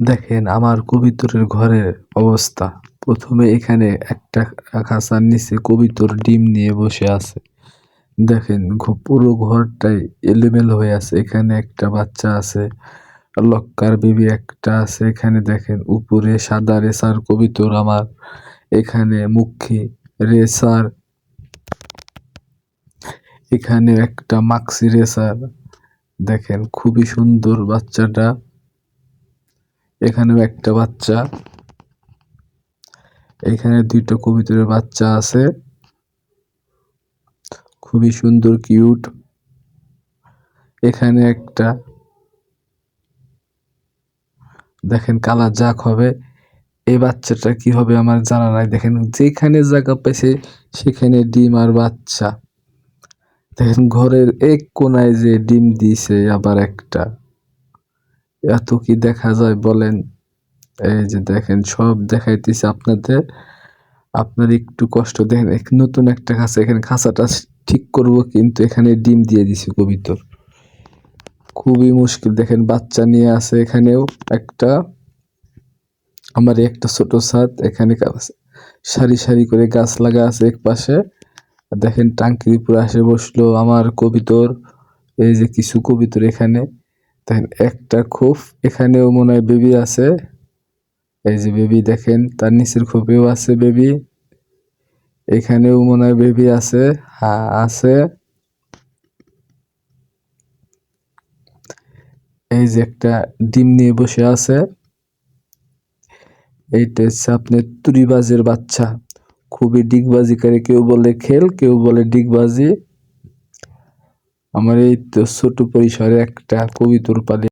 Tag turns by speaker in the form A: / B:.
A: দেখেন আমার কবিতরের ঘরের অবস্থা। প্রথমে এখানে একটা খাঁচার নিচে কবিতর ডিম নিয়ে বসে আছে। দেখেন পুরো ঘরটাই এলোমেলো হয়ে আছে। এখানে একটা বাচ্চা আছে, লক্কার বেবি একটা আছে। এখানে দেখেন উপরে সাদা রেসার কবিতর আমার, এখানে মুখী রেসার, এখানে একটা মাক্সি রেসার। দেখেন খুবই সুন্দর বাচ্চাটা। এখানেও একটা বাচ্চা, এখানে দুইটা কবুতরের বাচ্চা আছে, খুবই সুন্দর কিউট। এখানে একটা দেখেন কালা জাক হবে। এই বাচ্চাটা কি হবে আমার জানা নাই। দেখেন যেখানে জায়গা পেয়েছে সেখানে ডিম আর বাচ্চা। দেখেন ঘরের এক কোনায় যে ডিম দিছে আবার একটা, এত কি দেখা যায় বলেন। এই যে দেখেন সব দেখাইতেছে আপনাদের, আপনার একটু কষ্ট দেখেন। নতুন একটা খাঁচা, এখানে খাঁচাটা ঠিক করব কিন্তু এখানে ডিম দিয়ে দিছে কবিতর, খুবই মুশকিল। দেখেন বাচ্চা নিয়ে আছে এখানেও একটা, আমার একটা ছোট ছাদ। এখানে সারি সারি করে গাছ লাগা আছে এক পাশে। দেখেন টাঙ্কির উপরে আসে বসলো আমার কবিতর। এই যে কিছু কবিতর এখানে দেখেন, একটা খোপ এখানেও মনে হয় বেবি আছে। এই যে বেবি দেখেন, তার নিচের খোপেও আছে বেবি, এখানেও মনে হয় বেবি আছে। হ্যাঁ আছে। এই যে একটা ডিম নিয়ে বসে আছে। এইটা হচ্ছে আপনার তুরিবাজের বাচ্চা, খুবই ডিগবাজি করে। কেউ বলে খেল, কেউ বলে ডিগবাজি। আমার এই তো ছোট পরিসরে একটা কবিতর পালি।